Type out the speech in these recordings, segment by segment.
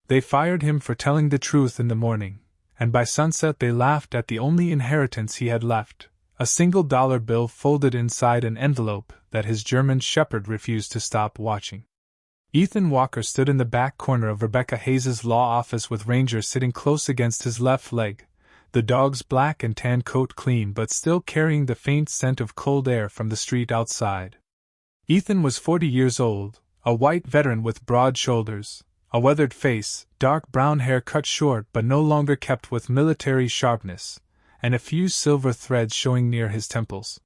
They fired him for telling the truth in the morning, and by sunset they laughed at the only inheritance he had left, a single dollar bill folded inside an envelope that his German shepherd refused to stop watching. Ethan Walker stood in the back corner of Rebecca Hayes's law office with Ranger sitting close against his left leg, the dog's black and tan coat clean but still carrying the faint scent of cold air from the street outside. Ethan was 40 years old, a white veteran with broad shoulders, a weathered face, dark brown hair cut short but no longer kept with military sharpness, and a few silver threads showing near his temples.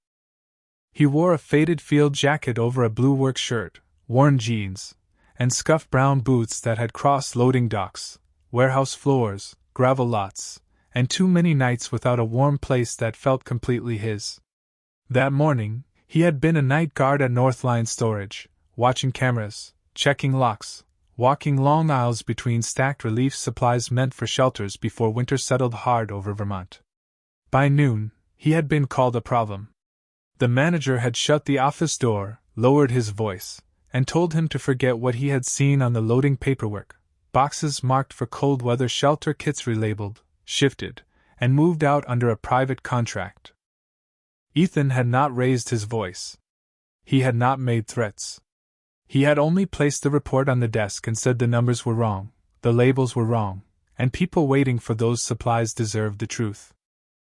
He wore a faded field jacket over a blue work shirt, worn jeans, and scuffed brown boots that had crossed loading docks, warehouse floors, gravel lots, and too many nights without a warm place that felt completely his. That morning, he had been a night guard at Northline Storage, watching cameras, checking locks, walking long aisles between stacked relief supplies meant for shelters before winter settled hard over Vermont. By noon, he had been called a problem. The manager had shut the office door, lowered his voice, and told him to forget what he had seen on the loading paperwork. Boxes marked for cold weather shelter kits relabeled, shifted, and moved out under a private contract. Ethan had not raised his voice. He had not made threats. He had only placed the report on the desk and said the numbers were wrong, the labels were wrong, and people waiting for those supplies deserved the truth.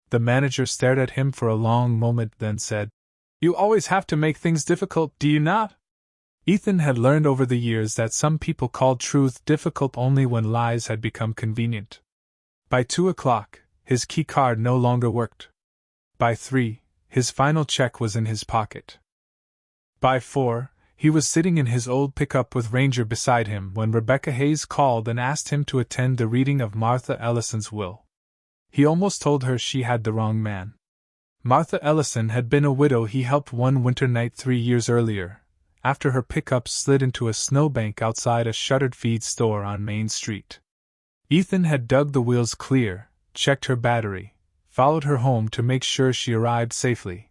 The manager stared at him for a long moment, then said, "You always have to make things difficult, do you not?" Ethan had learned over the years that some people called truth difficult only when lies had become convenient. By 2 o'clock, his key card no longer worked. By 3, his final check was in his pocket. By 4, he was sitting in his old pickup with Ranger beside him when Rebecca Hayes called and asked him to attend the reading of Martha Ellison's will. He almost told her she had the wrong man. Martha Ellison had been a widow he helped one winter night 3 years earlier, after her pickup slid into a snowbank outside a shuttered feed store on Main Street. Ethan had dug the wheels clear, checked her battery, followed her home to make sure she arrived safely,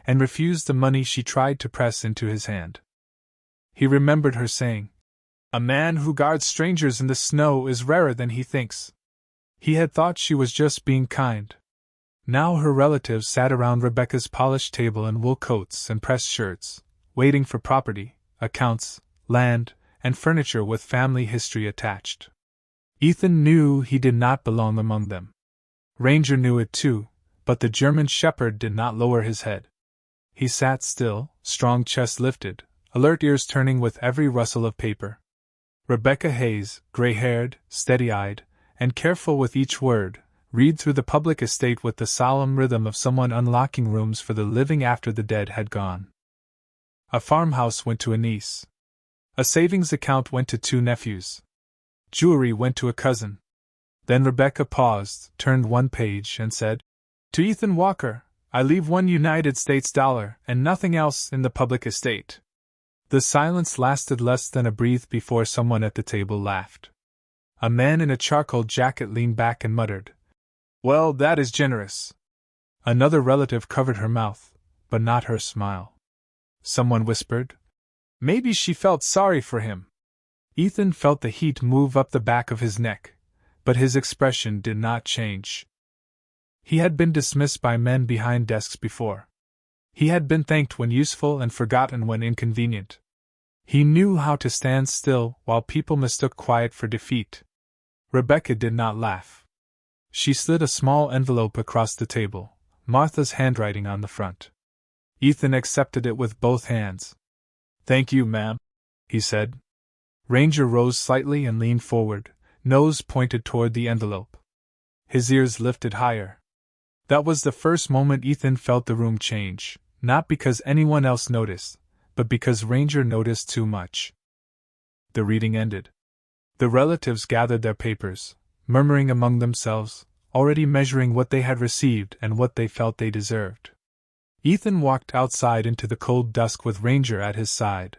and refused the money she tried to press into his hand. He remembered her saying, "A man who guards strangers in the snow is rarer than he thinks." He had thought she was just being kind. Now her relatives sat around Rebecca's polished table in wool coats and pressed shirts, waiting for property, accounts, land, and furniture with family history attached. Ethan knew he did not belong among them. Ranger knew it too, but the German shepherd did not lower his head. He sat still, strong chest lifted, alert ears turning with every rustle of paper. Rebecca Hayes, gray-haired, steady-eyed, and careful with each word, read through the public estate with the solemn rhythm of someone unlocking rooms for the living after the dead had gone. A farmhouse went to a niece. A savings account went to 2 nephews. Jewelry went to a cousin. Then Rebecca paused, turned one page, and said, "To Ethan Walker, I leave $1 United States dollar and nothing else in the public estate." The silence lasted less than a breath before someone at the table laughed. A man in a charcoal jacket leaned back and muttered, "Well, that is generous." Another relative covered her mouth, but not her smile. Someone whispered, "Maybe she felt sorry for him." Ethan felt the heat move up the back of his neck, but his expression did not change. He had been dismissed by men behind desks before. He had been thanked when useful and forgotten when inconvenient. He knew how to stand still while people mistook quiet for defeat. Rebecca did not laugh. She slid a small envelope across the table, Martha's handwriting on the front. Ethan accepted it with both hands. "Thank you, ma'am," he said. Ranger rose slightly and leaned forward, nose pointed toward the envelope. His ears lifted higher. That was the first moment Ethan felt the room change, not because anyone else noticed, but because Ranger noticed too much. The reading ended. The relatives gathered their papers, murmuring among themselves, already measuring what they had received and what they felt they deserved. Ethan walked outside into the cold dusk with Ranger at his side.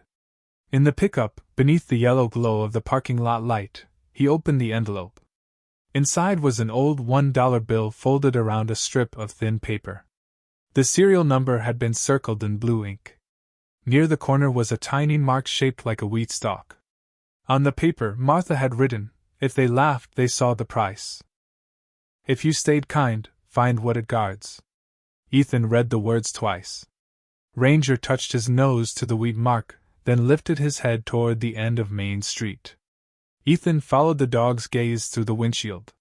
In the pickup, beneath the yellow glow of the parking lot light, he opened the envelope. Inside was an old $1 bill folded around a strip of thin paper. The serial number had been circled in blue ink. Near the corner was a tiny mark shaped like a wheat stalk. On the paper, Martha had written, If they laughed, they saw the price. If you stayed kind, find what it guards. Ethan read the words twice. Ranger touched his nose to the wheat mark, then lifted his head toward the end of Main Street. Ethan followed the dog's gaze through the windshield.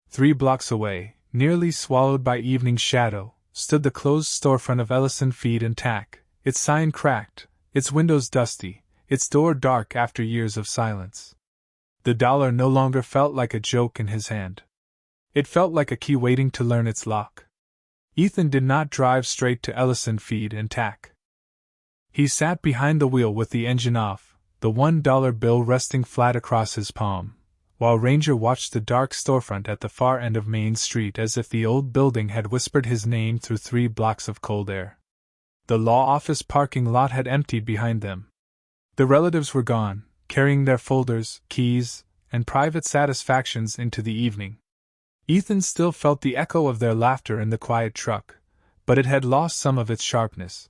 3 blocks away, nearly swallowed by evening shadow, stood the closed storefront of Ellison Feed and Tack, its sign cracked, its windows dusty, its door dark after years of silence. The dollar no longer felt like a joke in his hand. It felt like a key waiting to learn its lock. Ethan did not drive straight to Ellison Feed and Tack. He sat behind the wheel with the engine off, the $1 bill resting flat across his palm, while Ranger watched the dark storefront at the far end of Main Street as if the old building had whispered his name through 3 blocks of cold air. The law office parking lot had emptied behind them. The relatives were gone, carrying their folders, keys, and private satisfactions into the evening. Ethan still felt the echo of their laughter in the quiet truck, but it had lost some of its sharpness.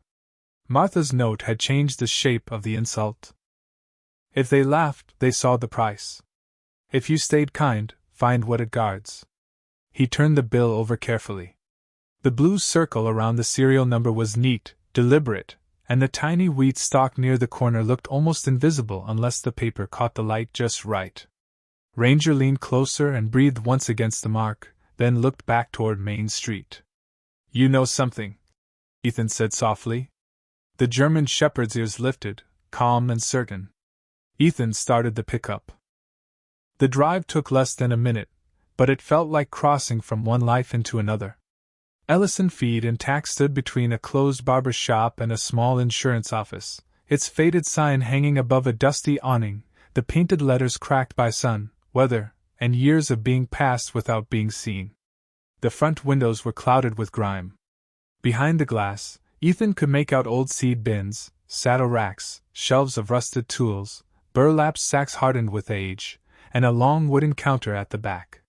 Martha's note had changed the shape of the insult. If they laughed, they saw the price. If you stayed kind, find what it guards. He turned the bill over carefully. The blue circle around the serial number was neat, deliberate, and the tiny wheat stalk near the corner looked almost invisible unless the paper caught the light just right. Ranger leaned closer and breathed once against the mark, then looked back toward Main Street. You know something, Ethan said softly. The German shepherd's ears lifted, calm and certain. Ethan started the pickup. The drive took less than a minute, but it felt like crossing from one life into another. Ellison Feed and Tack stood between a closed barber shop and a small insurance office, its faded sign hanging above a dusty awning, the painted letters cracked by sun, weather, and years of being passed without being seen. The front windows were clouded with grime. Behind the glass, Ethan could make out old seed bins, saddle racks, shelves of rusted tools, burlap sacks hardened with age, and a long wooden counter at the back.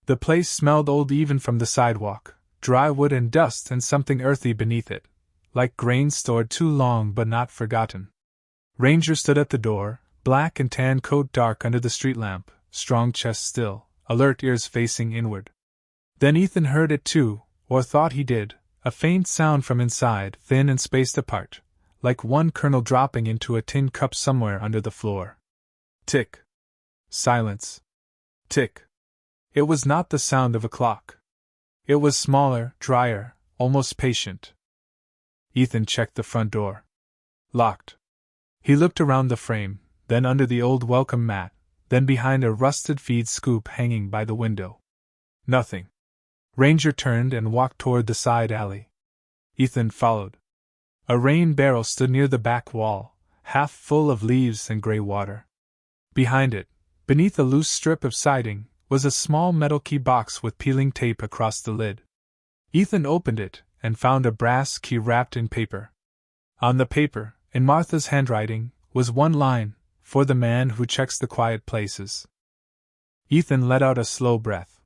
The place smelled old even from the sidewalk, dry wood and dust and something earthy beneath it, like grain stored too long but not forgotten. Ranger stood at the door, black and tan coat dark under the street lamp, strong chest still, alert ears facing inward. Then Ethan heard it too, or thought he did, a faint sound from inside, thin and spaced apart, like one kernel dropping into a tin cup somewhere under the floor. Tick. Silence. Tick. It was not the sound of a clock. It was smaller, drier, almost patient. Ethan checked the front door. Locked. He looked around the frame, then under the old welcome mat, then behind a rusted feed scoop hanging by the window. Nothing. Ranger turned and walked toward the side alley. Ethan followed. A rain barrel stood near the back wall, half full of leaves and gray water. Behind it, beneath a loose strip of siding, was a small metal key box with peeling tape across the lid. Ethan opened it and found a brass key wrapped in paper. On the paper, in Martha's handwriting, was one line, "For the man who checks the quiet places." Ethan let out a slow breath.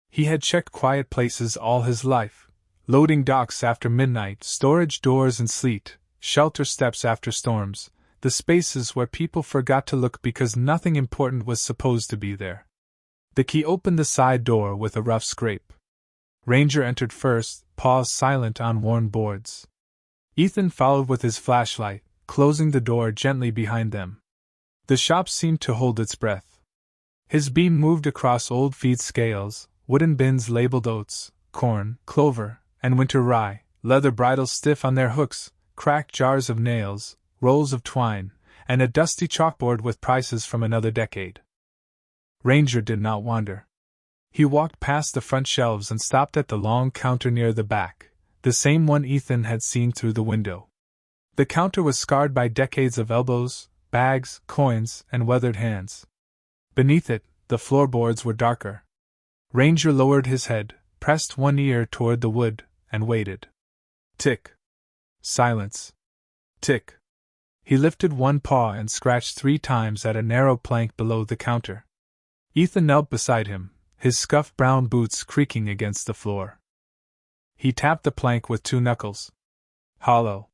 He had checked quiet places all his life, loading docks after midnight, storage doors in sleet, shelter steps after storms, the spaces where people forgot to look because nothing important was supposed to be there. The key opened the side door with a rough scrape. Ranger entered first, paws silent on worn boards. Ethan followed with his flashlight, closing the door gently behind them. The shop seemed to hold its breath. His beam moved across old feed scales, wooden bins labeled oats, corn, clover, and winter rye, leather bridles stiff on their hooks, cracked jars of nails, rolls of twine, and a dusty chalkboard with prices from another decade. Ranger did not wander. He walked past the front shelves and stopped at the long counter near the back, the same one Ethan had seen through the window. The counter was scarred by decades of elbows, bags, coins, and weathered hands. Beneath it, the floorboards were darker. Ranger lowered his head, pressed one ear toward the wood, and waited. Tick. Silence. Tick. He lifted one paw and scratched 3 times at a narrow plank below the counter. Ethan knelt beside him, his scuffed brown boots creaking against the floor. He tapped the plank with 2 knuckles. Hollow.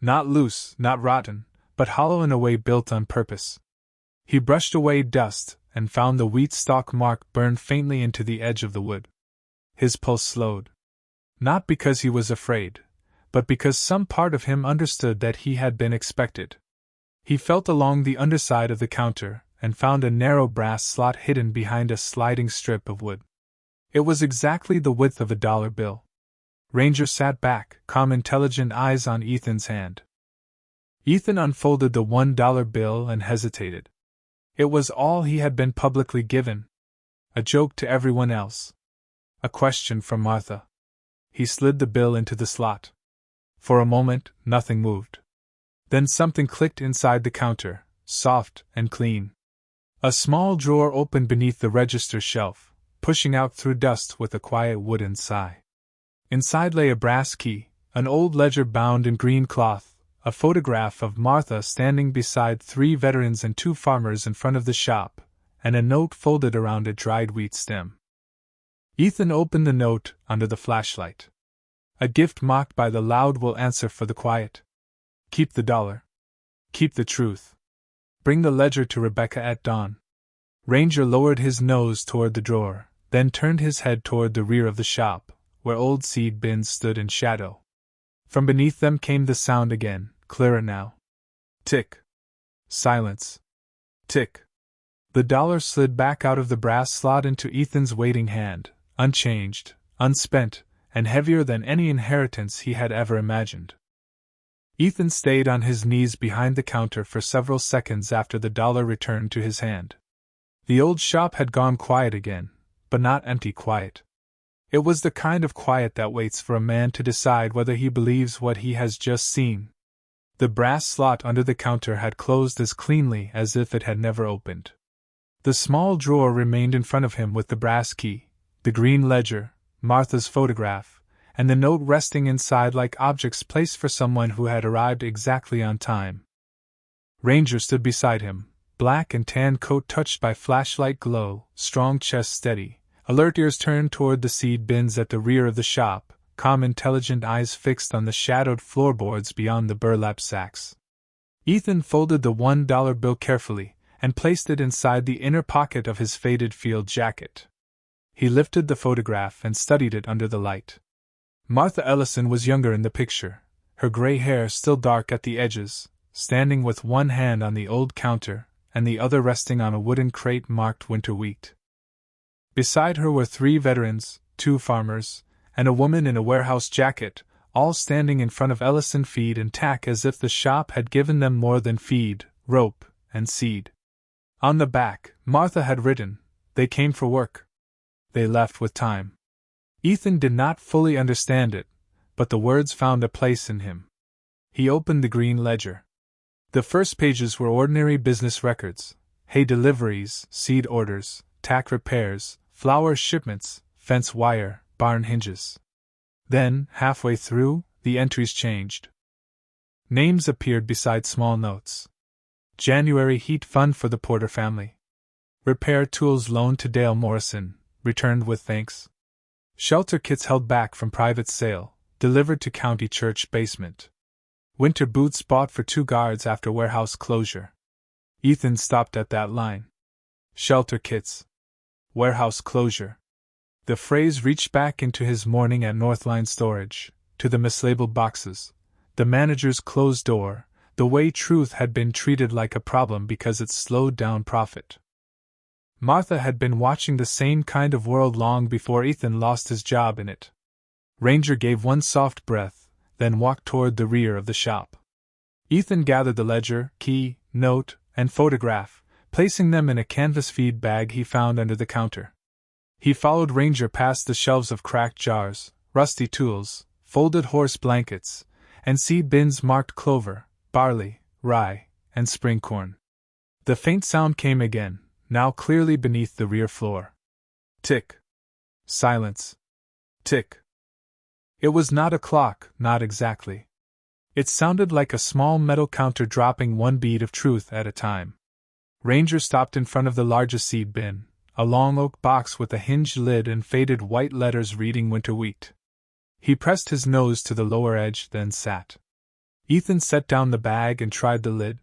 Not loose, not rotten, but hollow in a way built on purpose. He brushed away dust, and found the wheat stalk mark burned faintly into the edge of the wood. His pulse slowed. Not because he was afraid, but because some part of him understood that he had been expected. He felt along the underside of the counter and found a narrow brass slot hidden behind a sliding strip of wood. It was exactly the width of a dollar bill. Ranger sat back, calm, intelligent eyes on Ethan's hand. Ethan unfolded the $1 bill and hesitated. It was all he had been publicly given. A joke to everyone else. A question from Martha. He slid the bill into the slot. For a moment, nothing moved. Then something clicked inside the counter, soft and clean. A small drawer opened beneath the register shelf, pushing out through dust with a quiet wooden sigh. Inside lay a brass key, an old ledger bound in green cloth, a photograph of Martha standing beside 3 veterans and 2 farmers in front of the shop, and a note folded around a dried wheat stem. Ethan opened the note under the flashlight. A gift mocked by the loud will answer for the quiet. Keep the dollar. Keep the truth. Bring the ledger to Rebecca at dawn. Ranger lowered his nose toward the drawer, then turned his head toward the rear of the shop, where old seed bins stood in shadow. From beneath them came the sound again, clearer now. Tick. Silence. Tick. The dollar slid back out of the brass slot into Ethan's waiting hand, unchanged, unspent, and heavier than any inheritance he had ever imagined. Ethan stayed on his knees behind the counter for several seconds after the dollar returned to his hand. The old shop had gone quiet again, but not empty quiet. It was the kind of quiet that waits for a man to decide whether he believes what he has just seen. The brass slot under the counter had closed as cleanly as if it had never opened. The small drawer remained in front of him with the brass key, the green ledger, Martha's photograph, and the note resting inside like objects placed for someone who had arrived exactly on time. Ranger stood beside him, black and tan coat touched by flashlight glow, strong chest steady, alert ears turned toward the seed bins at the rear of the shop, calm intelligent eyes fixed on the shadowed floorboards beyond the burlap sacks. Ethan folded the $1 bill carefully and placed it inside the inner pocket of his faded field jacket. He lifted the photograph and studied it under the light. Martha Ellison was younger in the picture, her gray hair still dark at the edges, standing with one hand on the old counter and the other resting on a wooden crate marked winter wheat. Beside her were 3 veterans, 2 farmers, and a woman in a warehouse jacket, all standing in front of Ellison Feed and Tack as if the shop had given them more than feed, rope, and seed. On the back, Martha had written, "They came for work. They left with time." Ethan did not fully understand it, but the words found a place in him. He opened the green ledger. The first pages were ordinary business records: hay deliveries, seed orders, tack repairs, flour shipments, fence wire, barn hinges. Then, halfway through, the entries changed. Names appeared beside small notes. January heat fund for the Porter family. Repair tools loaned to Dale Morrison, returned with thanks. Shelter kits held back from private sale, delivered to county church basement. Winter boots bought for 2 guards after warehouse closure. Ethan stopped at that line. Shelter kits. Warehouse closure. The phrase reached back into his morning at Northline Storage, to the mislabeled boxes, the manager's closed door, the way truth had been treated like a problem because it slowed down profit. Martha had been watching the same kind of world long before Ethan lost his job in it. Ranger gave one soft breath, then walked toward the rear of the shop. Ethan gathered the ledger, key, note, and photograph, placing them in a canvas feed bag he found under the counter. He followed Ranger past the shelves of cracked jars, rusty tools, folded horse blankets, and seed bins marked clover, barley, rye, and spring corn. The faint sound came again, now clearly beneath the rear floor. Tick. Silence. Tick. It was not a clock, not exactly. It sounded like a small metal counter dropping one bead of truth at a time. Ranger stopped in front of the largest seed bin, a long oak box with a hinged lid and faded white letters reading winter wheat. He pressed his nose to the lower edge, then sat. Ethan set down the bag and tried the lid.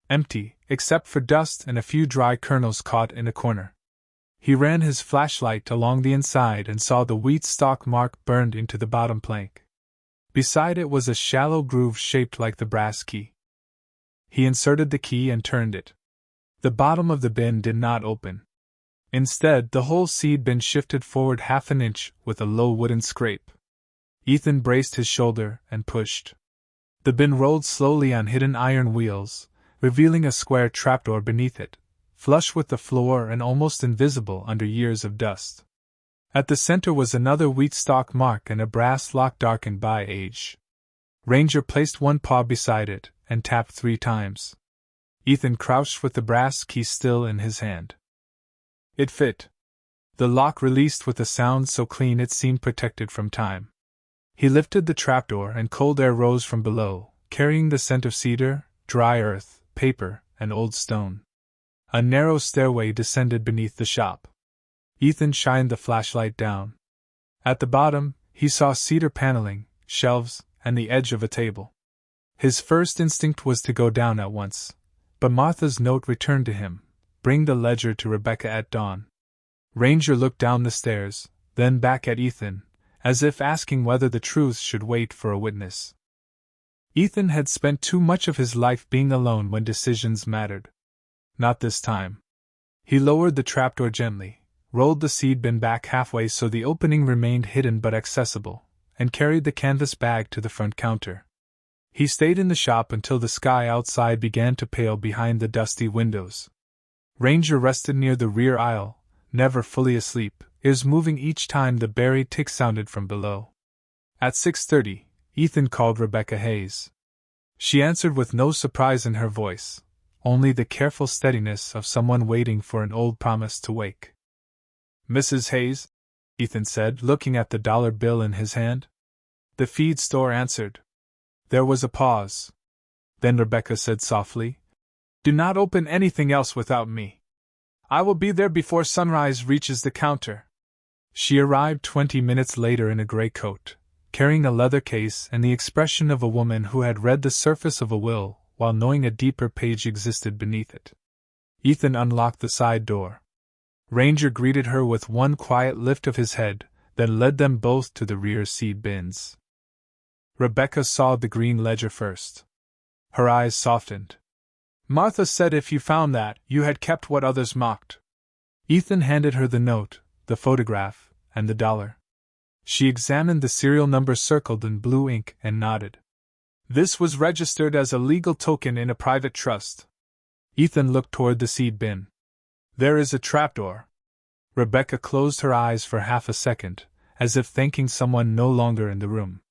Empty, except for dust and a few dry kernels caught in a corner. He ran his flashlight along the inside and saw the wheat stalk mark burned into the bottom plank. Beside it was a shallow groove shaped like the brass key. He inserted the key and turned it. The bottom of the bin did not open. Instead, the whole seed bin shifted forward half an inch with a low wooden scrape. Ethan braced his shoulder and pushed. The bin rolled slowly on hidden iron wheels, revealing a square trapdoor beneath it, flush with the floor and almost invisible under years of dust. At the center was another wheat stalk mark and a brass lock darkened by age. Ranger placed one paw beside it and tapped 3 times. Ethan crouched with the brass key still in his hand. It fit. The lock released with a sound so clean it seemed protected from time. He lifted the trapdoor and cold air rose from below, carrying the scent of cedar, dry earth, paper, and old stone. A narrow stairway descended beneath the shop. Ethan shined the flashlight down. At the bottom, he saw cedar paneling, shelves, and the edge of a table. His first instinct was to go down at once, but Martha's note returned to him, "Bring the ledger to Rebecca at dawn." Ranger looked down the stairs, then back at Ethan, as if asking whether the truth should wait for a witness. Ethan had spent too much of his life being alone when decisions mattered. Not this time. He lowered the trapdoor gently, rolled the seed bin back halfway so the opening remained hidden but accessible, and carried the canvas bag to the front counter. He stayed in the shop until the sky outside began to pale behind the dusty windows. Ranger rested near the rear aisle, never fully asleep, ears moving each time the buried tick sounded from below. At 6:30, Ethan called Rebecca Hayes. She answered with no surprise in her voice, only the careful steadiness of someone waiting for an old promise to wake. "Mrs. Hayes?" Ethan said, looking at the dollar bill in his hand. The feed store answered. There was a pause. Then Rebecca said softly, "Do not open anything else without me. I will be there before sunrise reaches the counter." She arrived 20 minutes later in a gray coat, carrying a leather case and the expression of a woman who had read the surface of a will while knowing a deeper page existed beneath it. Ethan unlocked the side door. Ranger greeted her with one quiet lift of his head, then led them both to the rear seed bins. Rebecca saw the green ledger first. Her eyes softened. "Martha said if you found that, you had kept what others mocked." Ethan handed her the note, the photograph, and the dollar. She examined the serial number circled in blue ink and nodded. "This was registered as a legal token in a private trust." Ethan looked toward the seed bin. "There is a trapdoor." Rebecca closed her eyes for half a second, as if thanking someone no longer in the room.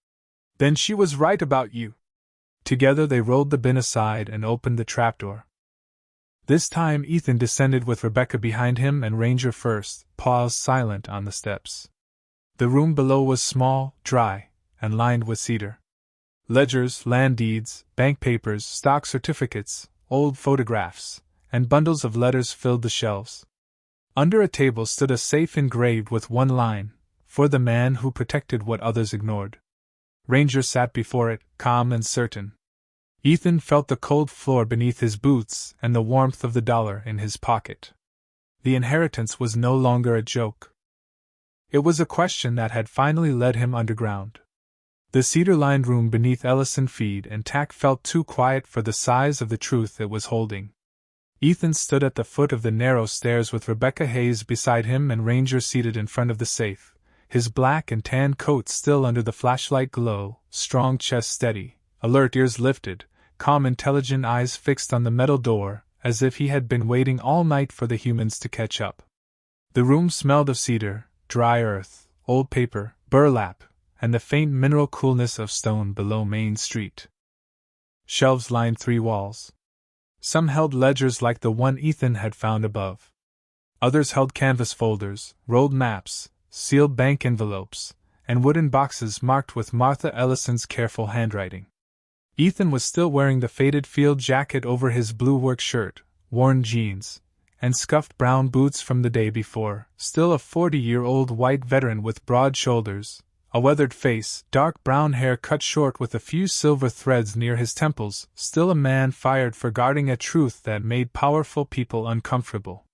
"Then she was right about you." Together they rolled the bin aside and opened the trapdoor. This time Ethan descended with Rebecca behind him and Ranger first, paused silent on the steps. The room below was small, dry, and lined with cedar. Ledgers, land deeds, bank papers, stock certificates, old photographs, and bundles of letters filled the shelves. Under a table stood a safe engraved with one line, "For the man who protected what others ignored." Ranger sat before it, calm and certain. Ethan felt the cold floor beneath his boots and the warmth of the dollar in his pocket. The inheritance was no longer a joke. It was a question that had finally led him underground. The cedar-lined room beneath Ellison Feed and Tack felt too quiet for the size of the truth it was holding. Ethan stood at the foot of the narrow stairs with Rebecca Hayes beside him and Ranger seated in front of the safe, his black and tan coat still under the flashlight glow, strong chest steady, alert ears lifted, calm intelligent eyes fixed on the metal door, as if he had been waiting all night for the humans to catch up. The room smelled of cedar, dry earth, old paper, burlap, and the faint mineral coolness of stone below Main Street. Shelves lined 3 walls. Some held ledgers like the one Ethan had found above. Others held canvas folders, rolled maps, sealed bank envelopes, and wooden boxes marked with Martha Ellison's careful handwriting. Ethan was still wearing the faded field jacket over his blue work shirt, worn jeans, and scuffed brown boots from the day before, still a 40-year-old white veteran with broad shoulders, A weathered face, dark brown hair cut short with a few silver threads near his temples, still a man fired for guarding a truth that made powerful people uncomfortable.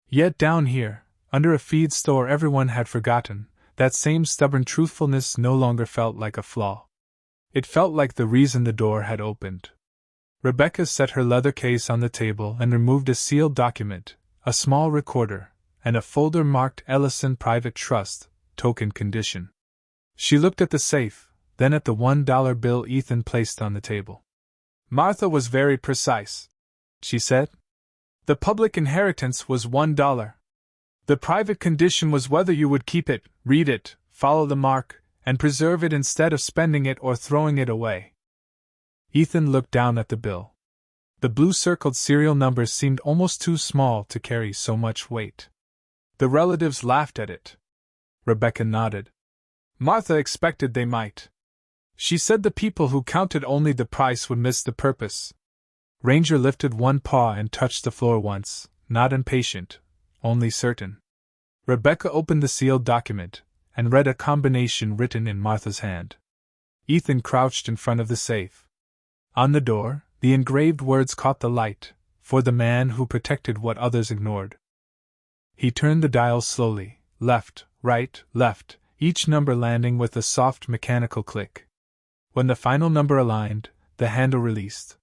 Yet down here, under a feed store everyone had forgotten, that same stubborn truthfulness no longer felt like a flaw. It felt like the reason the door had opened. Rebecca set her leather case on the table and removed a sealed document, a small recorder, and a folder marked Ellison Private Trust, Token Condition. She looked at the safe, then at the $1 bill Ethan placed on the table. Martha was very precise, she said. The public inheritance was $1. The private condition was whether you would keep it, read it, follow the mark, and preserve it instead of spending it or throwing it away. Ethan looked down at the bill. The blue-circled serial numbers seemed almost too small to carry so much weight. The relatives laughed at it. Rebecca nodded. Martha expected they might. She said the people who counted only the price would miss the purpose. Ranger lifted one paw and touched the floor once, not impatient, only certain. Rebecca opened the sealed document and read a combination written in Martha's hand. Ethan crouched in front of the safe. On the door, the engraved words caught the light, for the man who protected what others ignored. He turned the dial slowly, left, right, left, each number landing with a soft mechanical click. When the final number aligned, the handle released.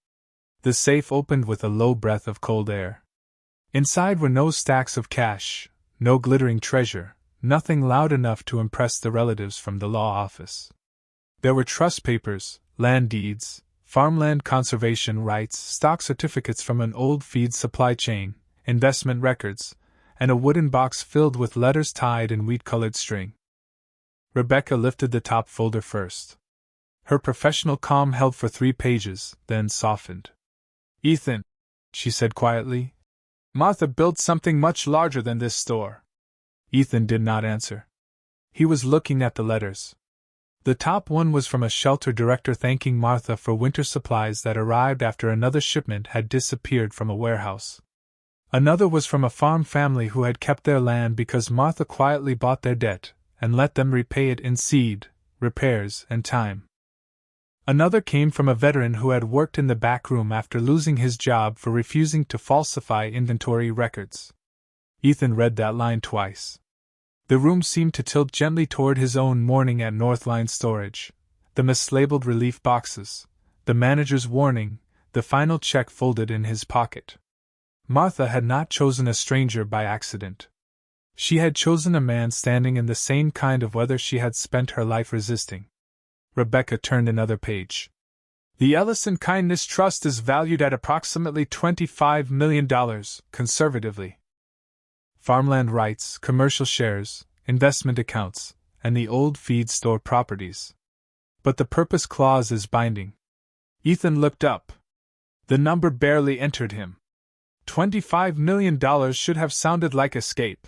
The safe opened with a low breath of cold air. Inside were no stacks of cash, no glittering treasure, nothing loud enough to impress the relatives from the law office. There were trust papers, land deeds, farmland conservation rights, stock certificates from an old feed supply chain, investment records, and a wooden box filled with letters tied in wheat-colored string. Rebecca lifted the top folder first. Her professional calm held for 3 pages, then softened. Ethan, she said quietly, Martha built something much larger than this store. Ethan did not answer. He was looking at the letters. The top one was from a shelter director thanking Martha for winter supplies that arrived after another shipment had disappeared from a warehouse. Another was from a farm family who had kept their land because Martha quietly bought their debt and let them repay it in seed, repairs, and time. Another came from a veteran who had worked in the back room after losing his job for refusing to falsify inventory records. Ethan read that line twice. The room seemed to tilt gently toward his own morning at Northline Storage, the mislabeled relief boxes, the manager's warning, the final check folded in his pocket. Martha had not chosen a stranger by accident. She had chosen a man standing in the same kind of weather she had spent her life resisting. Rebecca turned another page. The Ellison Kindness Trust is valued at approximately $25 million, conservatively. Farmland rights, commercial shares, investment accounts, and the old feed store properties. But the purpose clause is binding. Ethan looked up. The number barely entered him. $25 million should have sounded like escape.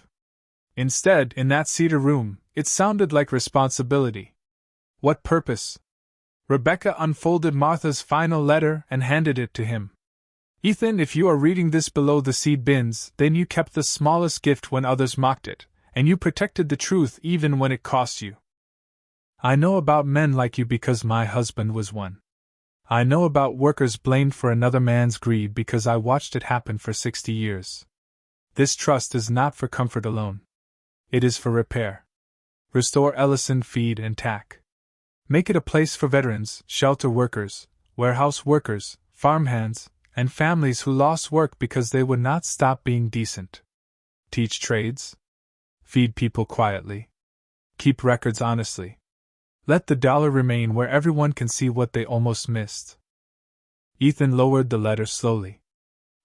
Instead, in that cedar room, it sounded like responsibility. What purpose? Rebecca unfolded Martha's final letter and handed it to him. Ethan, if you are reading this below the seed bins, then you kept the smallest gift when others mocked it, and you protected the truth even when it cost you. I know about men like you because my husband was one. I know about workers blamed for another man's greed because I watched it happen for 60 years. This trust is not for comfort alone. It is for repair. Restore Ellison Feed and Tack. Make it a place for veterans, shelter workers, warehouse workers, farmhands, and families who lost work because they would not stop being decent. Teach trades. Feed people quietly. Keep records honestly. Let the dollar remain where everyone can see what they almost missed. Ethan lowered the letter slowly.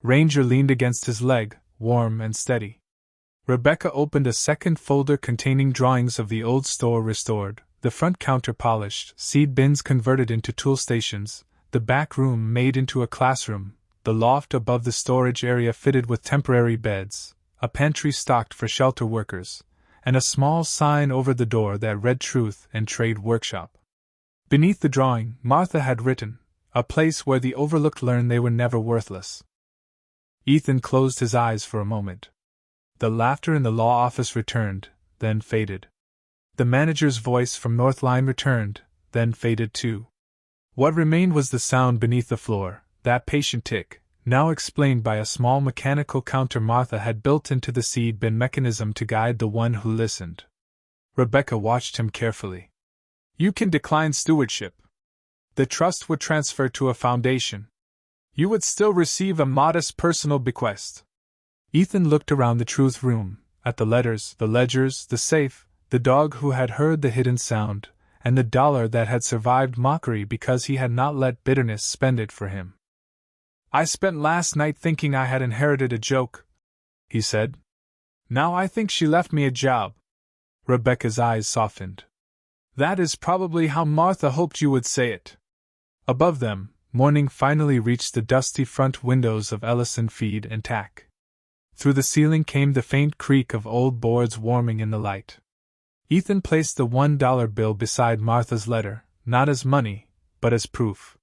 Ranger leaned against his leg, warm and steady. Rebecca opened a second folder containing drawings of the old store restored, the front counter polished, seed bins converted into tool stations, the back room made into a classroom, the loft above the storage area fitted with temporary beds, a pantry stocked for shelter workers, and a small sign over the door that read Truth and Trade Workshop. Beneath the drawing, Martha had written, a place where the overlooked learn they were never worthless. Ethan closed his eyes for a moment. The laughter in the law office returned, then faded. The manager's voice from North Line returned, then faded too. What remained was the sound beneath the floor, that patient tick, now explained by a small mechanical counter Martha had built into the seed bin mechanism to guide the one who listened. Rebecca watched him carefully. You can decline stewardship. The trust would transfer to a foundation. You would still receive a modest personal bequest. Ethan looked around the truth room, at the letters, the ledgers, the safe, the dog who had heard the hidden sound, and the dollar that had survived mockery because he had not let bitterness spend it for him. I spent last night thinking I had inherited a joke, he said. Now I think she left me a job. Rebecca's eyes softened. That is probably how Martha hoped you would say it. Above them, morning finally reached the dusty front windows of Ellison Feed and Tack. Through the ceiling came the faint creak of old boards warming in the light. Ethan placed the $1 bill beside Martha's letter, not as money, but as proof.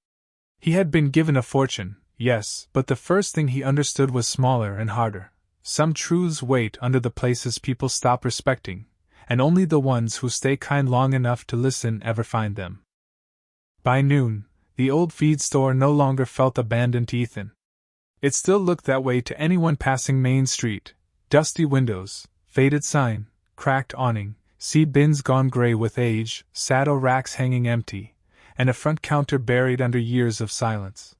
He had been given a fortune, yes, but the first thing he understood was smaller and harder. Some truths wait under the places people stop respecting, and only the ones who stay kind long enough to listen ever find them. By noon, the old feed store no longer felt abandoned to Ethan. It still looked that way to anyone passing Main Street: dusty windows, faded sign, cracked awning, seed bins gone gray with age, saddle racks hanging empty, and a front counter buried under years of silence.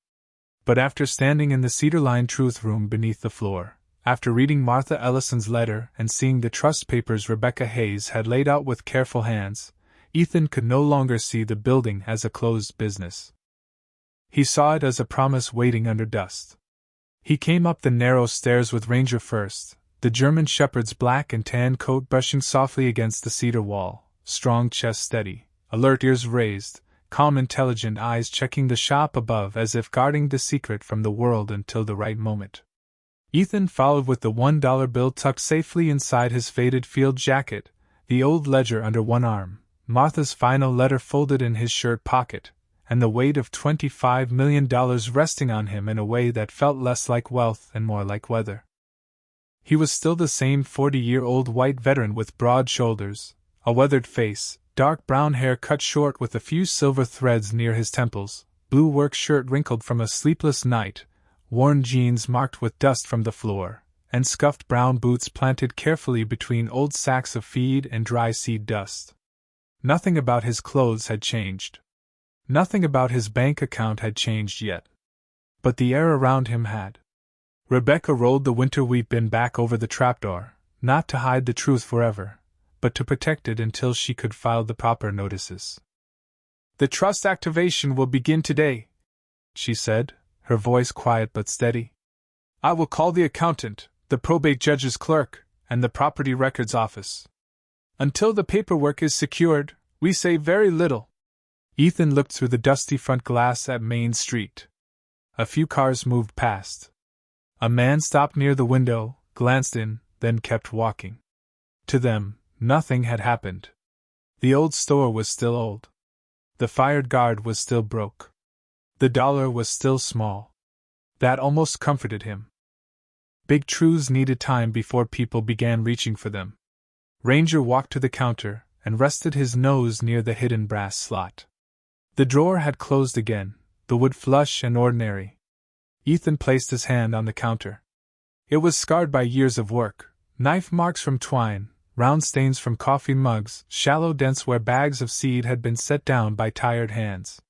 But after standing in the cedar-lined truth room beneath the floor, after reading Martha Ellison's letter and seeing the trust papers Rebecca Hayes had laid out with careful hands, Ethan could no longer see the building as a closed business. He saw it as a promise waiting under dust. He came up the narrow stairs with Ranger first, the German shepherd's black and tan coat brushing softly against the cedar wall, strong chest steady, alert ears raised, calm intelligent eyes checking the shop above as if guarding the secret from the world until the right moment. Ethan followed with the $1 bill tucked safely inside his faded field jacket, the old ledger under one arm, Martha's final letter folded in his shirt pocket, and the weight of $25 million resting on him in a way that felt less like wealth and more like weather. He was still the same 40-year-old white veteran with broad shoulders, a weathered face, dark brown hair cut short with a few silver threads near his temples, blue work shirt wrinkled from a sleepless night, worn jeans marked with dust from the floor, and scuffed brown boots planted carefully between old sacks of feed and dry seed dust. Nothing about his clothes had changed. Nothing about his bank account had changed yet. But the air around him had. Rebecca rolled the winter wheat bin back over the trapdoor, not to hide the truth forever, but to protect it until she could file the proper notices. The trust activation will begin today, she said, her voice quiet but steady. I will call the accountant, the probate judge's clerk, and the property records office. Until the paperwork is secured, we say very little. Ethan looked through the dusty front glass at Main Street. A few cars moved past. A man stopped near the window, glanced in, then kept walking. To them, nothing had happened. The old store was still old. The fired guard was still broke. The dollar was still small. That almost comforted him. Big truths needed time before people began reaching for them. Ranger walked to the counter and rested his nose near the hidden brass slot. The drawer had closed again, the wood flush and ordinary. Ethan placed his hand on the counter. It was scarred by years of work, knife marks from twine, round stains from coffee mugs, shallow dents where bags of seed had been set down by tired hands.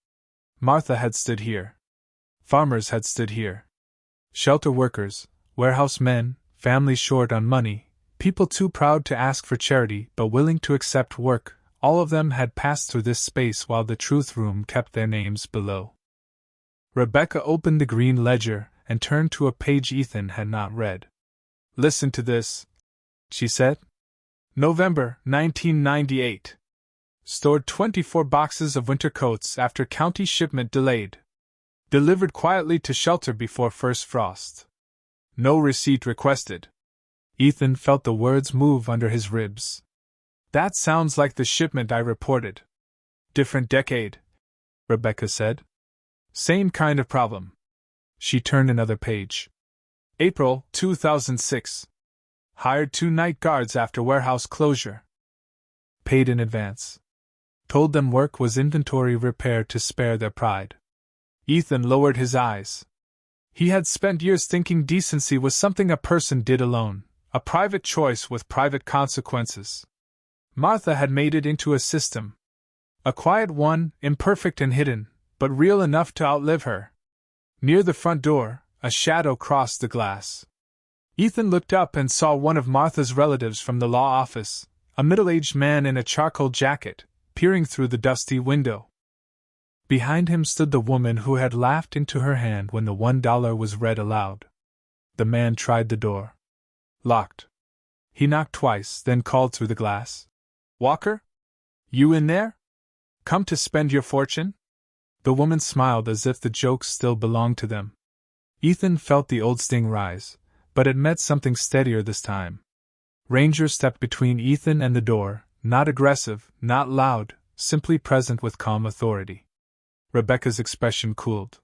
Martha had stood here. Farmers had stood here. Shelter workers, warehouse men, families short on money, people too proud to ask for charity but willing to accept work, all of them had passed through this space while the truth room kept their names below. Rebecca opened the green ledger and turned to a page Ethan had not read. Listen to this, she said. November 1998. Stored 24 boxes of winter coats after county shipment delayed. Delivered quietly to shelter before first frost. No receipt requested. Ethan felt the words move under his ribs. That sounds like the shipment I reported. Different decade, Rebecca said. Same kind of problem. She turned another page. April 2006. Hired 2 night guards after warehouse closure. paid in advance. Told them work was inventory repair to spare their pride. Ethan lowered his eyes. He had spent years thinking decency was something a person did alone, a private choice with private consequences. Martha had made it into a system. A quiet one, imperfect and hidden, but real enough to outlive her. Near the front door, a shadow crossed the glass. Ethan looked up and saw one of Martha's relatives from the law office, a middle-aged man in a charcoal jacket, peering through the dusty window. Behind him stood the woman who had laughed into her hand when the $1 was read aloud. The man tried the door. Locked. He knocked twice, then called through the glass. "Walker? You in there? Come to spend your fortune?" The woman smiled as if the joke still belonged to them. Ethan felt the old sting rise, but it met something steadier this time. Ranger stepped between Ethan and the door, not aggressive, not loud, simply present with calm authority. Rebecca's expression cooled.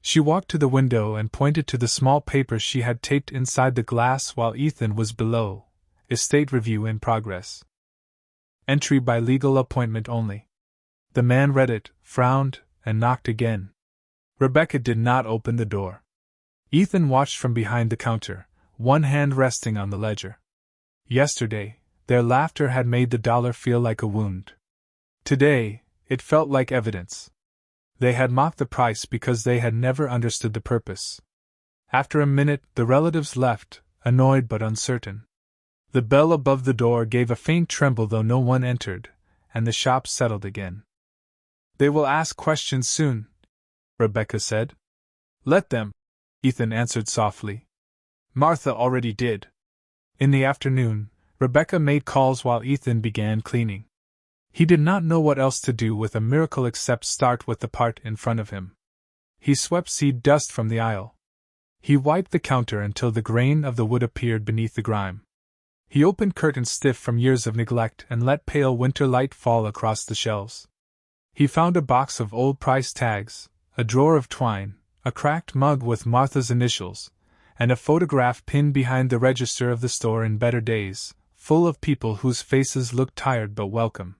She walked to the window and pointed to the small paper she had taped inside the glass while Ethan was below. Estate review in progress. Entry by legal appointment only. The man read it, frowned, and knocked again. Rebecca did not open the door. Ethan watched from behind the counter, one hand resting on the ledger. Yesterday, their laughter had made the dollar feel like a wound. Today, it felt like evidence. They had mocked the price because they had never understood the purpose. After a minute, the relatives left, annoyed but uncertain. The bell above the door gave a faint tremble though no one entered, and the shop settled again. "They will ask questions soon," Rebecca said. "Let them," Ethan answered softly. Martha already did. In the afternoon, Rebecca made calls while Ethan began cleaning. He did not know what else to do with a miracle except start with the part in front of him. He swept seed dust from the aisle. He wiped the counter until the grain of the wood appeared beneath the grime. He opened curtains stiff from years of neglect and let pale winter light fall across the shelves. He found a box of old price tags, a drawer of twine, a cracked mug with Martha's initials, and a photograph pinned behind the register of the store in better days, full of people whose faces looked tired but welcome.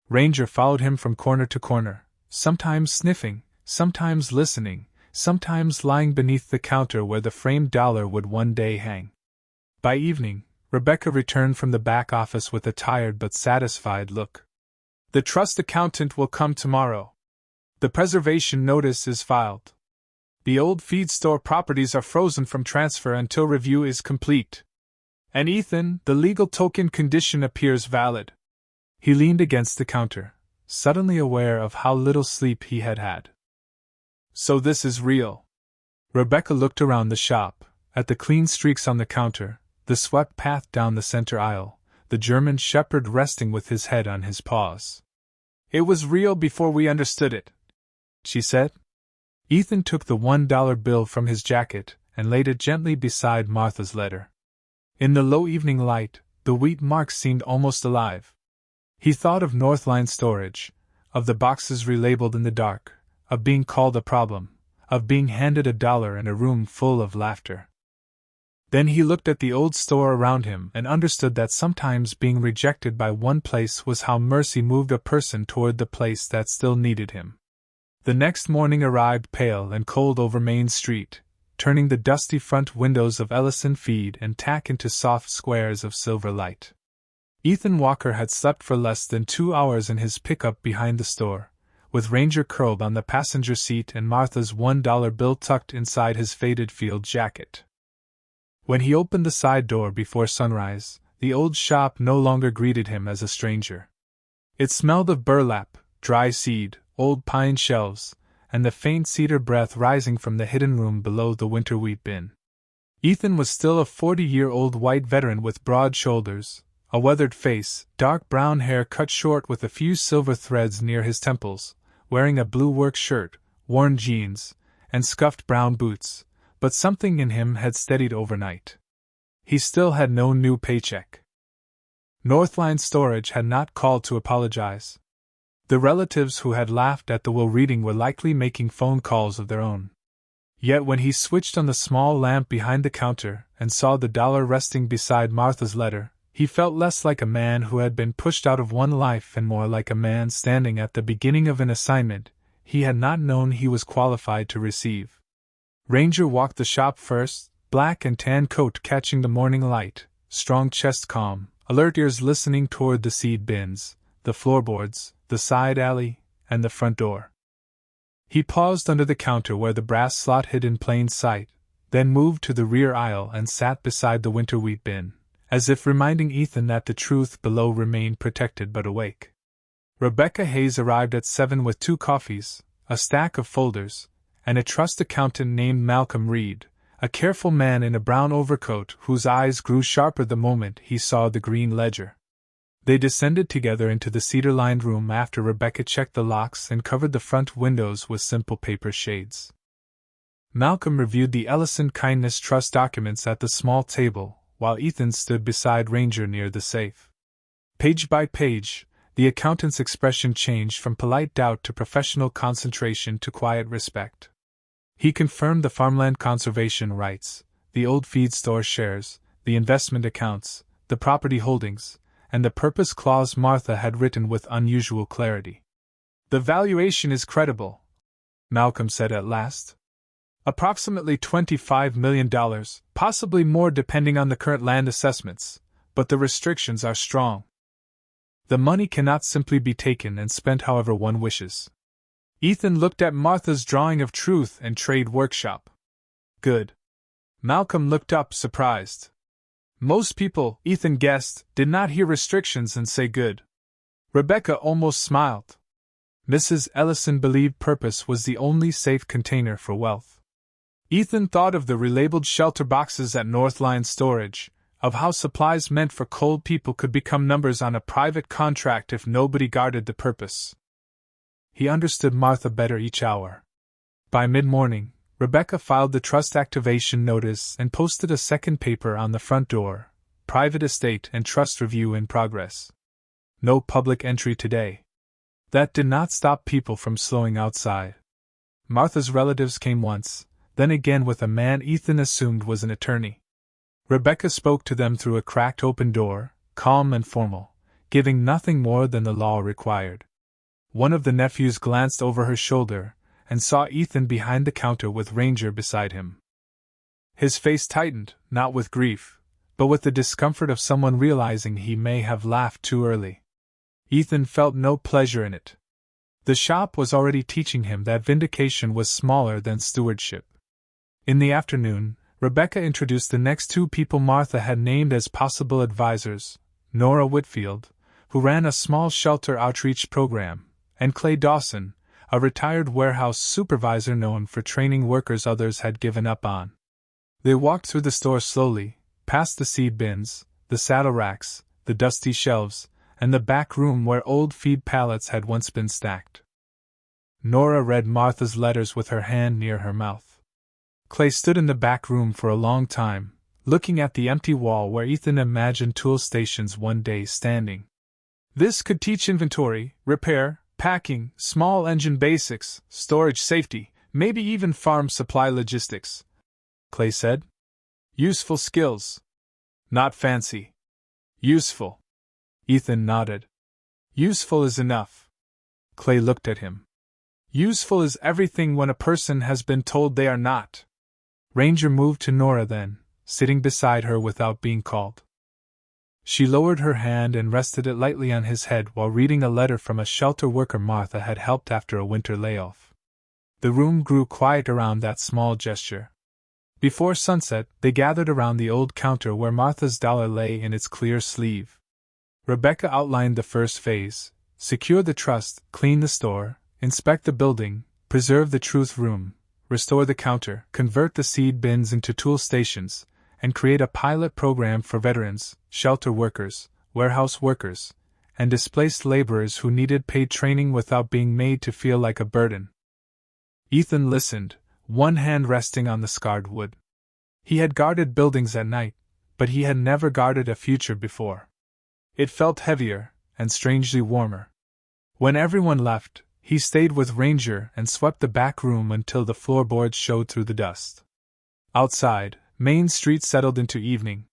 Ranger followed him from corner to corner, sometimes sniffing, sometimes listening, sometimes lying beneath the counter where the framed dollar would one day hang. By evening, Rebecca returned from the back office with a tired but satisfied look. "The trust accountant will come tomorrow. The preservation notice is filed. The old feed store properties are frozen from transfer until review is complete. And Ethan, the legal token condition appears valid." He leaned against the counter, suddenly aware of how little sleep he had had. "So this is real." Rebecca looked around the shop, at the clean streaks on the counter, the swept path down the center aisle, the German shepherd resting with his head on his paws. "It was real before we understood it," she said. Ethan took the $1 bill from his jacket and laid it gently beside Martha's letter. In the low evening light, the wheat marks seemed almost alive. He thought of Northline storage, of the boxes relabeled in the dark, of being called a problem, of being handed $1 in a room full of laughter. Then he looked at the old store around him and understood that sometimes being rejected by one place was how mercy moved a person toward the place that still needed him. The next morning arrived pale and cold over Main Street, turning the dusty front windows of Ellison Feed and Tack into soft squares of silver light. Ethan Walker had slept for less than 2 hours in his pickup behind the store, with Ranger curled on the passenger seat and Martha's $1 bill tucked inside his faded field jacket. When he opened the side door before sunrise, the old shop no longer greeted him as a stranger. It smelled of burlap, dry seed, old pine shelves, and the faint cedar breath rising from the hidden room below the winter wheat bin. Ethan was still a 40-year-old white veteran with broad shoulders, a weathered face, dark brown hair cut short with a few silver threads near his temples, wearing a blue work shirt, worn jeans, and scuffed brown boots, but something in him had steadied overnight. He still had no new paycheck. Northline Storage had not called to apologize. The relatives who had laughed at the will reading were likely making phone calls of their own. Yet when he switched on the small lamp behind the counter and saw the $1 resting beside Martha's letter, He felt less like a man who had been pushed out of one life and more like a man standing at the beginning of an assignment he had not known he was qualified to receive. Ranger walked the shop first, black and tan coat catching the morning light, strong chest calm, alert ears listening toward the seed bins, the floorboards, the side alley, and the front door. He paused under the counter where the brass slot hid in plain sight, then moved to the rear aisle and sat beside the winter wheat bin, as if reminding Ethan that the truth below remained protected but awake. Rebecca Hayes arrived at 7 with 2 coffees, a stack of folders, and a trust accountant named Malcolm Reed, a careful man in a brown overcoat whose eyes grew sharper the moment he saw the green ledger. They descended together into the cedar-lined room after Rebecca checked the locks and covered the front windows with simple paper shades. Malcolm reviewed the Ellison Kindness Trust documents at the small table, while Ethan stood beside Ranger near the safe. Page by page, the accountant's expression changed from polite doubt to professional concentration to quiet respect. He confirmed the farmland conservation rights, the old feed store shares, the investment accounts, the property holdings, and the purpose clause Martha had written with unusual clarity. "The valuation is credible," Malcolm said at last. "Approximately $25 million, possibly more depending on the current land assessments, but the restrictions are strong. The money cannot simply be taken and spent however one wishes." Ethan looked at Martha's drawing of Truth and Trade Workshop. "Good." Malcolm looked up, surprised. Most people, Ethan guessed, did not hear restrictions and say good. Rebecca almost smiled. Mrs. Ellison believed purpose was the only safe container for wealth. Ethan thought of the relabeled shelter boxes at Northline Storage, of how supplies meant for cold people could become numbers on a private contract if nobody guarded the purpose. He understood Martha better each hour. By mid-morning, Rebecca filed the trust activation notice and posted a second paper on the front door, "Private Estate and Trust Review in Progress. No public entry today." That did not stop people from slowing outside. Martha's relatives came once, then again with a man Ethan assumed was an attorney. Rebecca spoke to them through a cracked open door, calm and formal, giving nothing more than the law required. One of the nephews glanced over her shoulder and saw Ethan behind the counter with Ranger beside him. His face tightened, not with grief, but with the discomfort of someone realizing he may have laughed too early. Ethan felt no pleasure in it. The shop was already teaching him that vindication was smaller than stewardship. In the afternoon, Rebecca introduced the next 2 people Martha had named as possible advisors: Nora Whitfield, who ran a small shelter outreach program, and Clay Dawson, a retired warehouse supervisor known for training workers others had given up on. They walked through the store slowly, past the seed bins, the saddle racks, the dusty shelves, and the back room where old feed pallets had once been stacked. Nora read Martha's letters with her hand near her mouth. Clay stood in the back room for a long time, looking at the empty wall where Ethan imagined tool stations one day standing. "This could teach inventory, repair, packing, small engine basics, storage safety, maybe even farm supply logistics," Clay said. "Useful skills. Not fancy. Useful." Ethan nodded. "Useful is enough." Clay looked at him. "Useful is everything when a person has been told they are not." Ranger moved to Nora then, sitting beside her without being called. She lowered her hand and rested it lightly on his head while reading a letter from a shelter worker Martha had helped after a winter layoff. The room grew quiet around that small gesture. Before sunset, they gathered around the old counter where Martha's dollar lay in its clear sleeve. Rebecca outlined the first phase: secure the trust, clean the store, inspect the building, preserve the truth room, restore the counter, convert the seed bins into tool stations, and create a pilot program for veterans, shelter workers, warehouse workers, and displaced laborers who needed paid training without being made to feel like a burden. Ethan listened, one hand resting on the scarred wood. He had guarded buildings at night, but he had never guarded a future before. It felt heavier, and strangely warmer. When everyone left, he stayed with Ranger and swept the back room until the floorboards showed through the dust. Outside, Main Street settled into evening.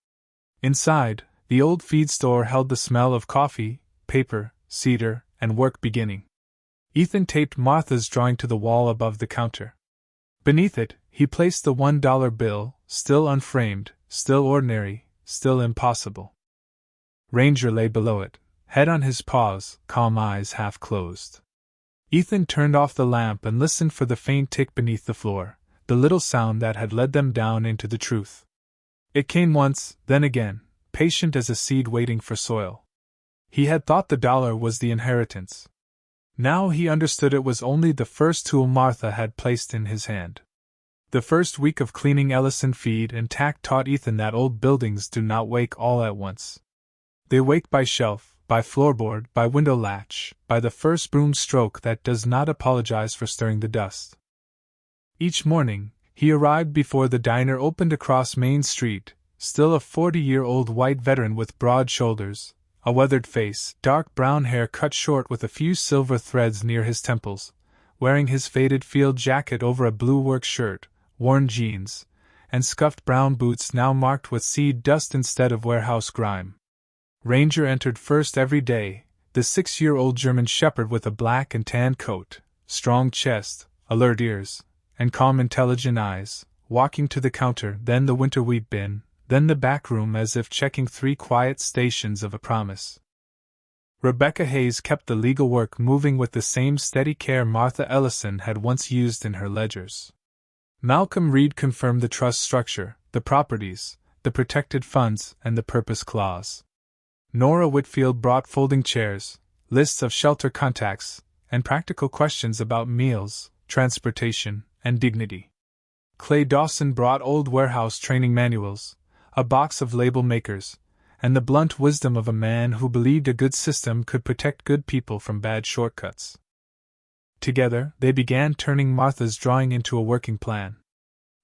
Inside, The old feed store held the smell of coffee, paper, cedar, and work beginning. Ethan taped Martha's drawing to the wall above the counter. Beneath it, he placed the $1 bill, still unframed, still ordinary, still impossible. Ranger lay below it, head on his paws, calm eyes half closed. Ethan turned off the lamp and listened for the faint tick beneath the floor, the little sound that had led them down into the truth. It came once, then again, patient as a seed waiting for soil. He had thought the dollar was the inheritance. Now he understood it was only the first tool Martha had placed in his hand. The first week of cleaning Ellison feed and tack taught Ethan that old buildings do not wake all at once. They wake by shelf, by floorboard, by window latch, by the first broom stroke that does not apologize for stirring the dust. Each morning, he arrived before the diner opened across Main Street, still a 40-year-old white veteran with broad shoulders, a weathered face, dark brown hair cut short with a few silver threads near his temples, wearing his faded field jacket over a blue work shirt, worn jeans, and scuffed brown boots now marked with seed dust instead of warehouse grime. Ranger entered first every day, the 6-year-old German shepherd with a black and tan coat, strong chest, alert ears, and calm intelligent eyes, walking to the counter, then the winter wheat bin, then the back room as if checking 3 quiet stations of a promise. Rebecca Hayes kept the legal work moving with the same steady care Martha Ellison had once used in her ledgers. Malcolm Reed confirmed the trust structure, the properties, the protected funds, and the purpose clause. Nora Whitfield brought folding chairs, lists of shelter contacts, and practical questions about meals, transportation, and dignity. Clay Dawson brought old warehouse training manuals, a box of label makers, and the blunt wisdom of a man who believed a good system could protect good people from bad shortcuts. Together, they began turning Martha's drawing into a working plan.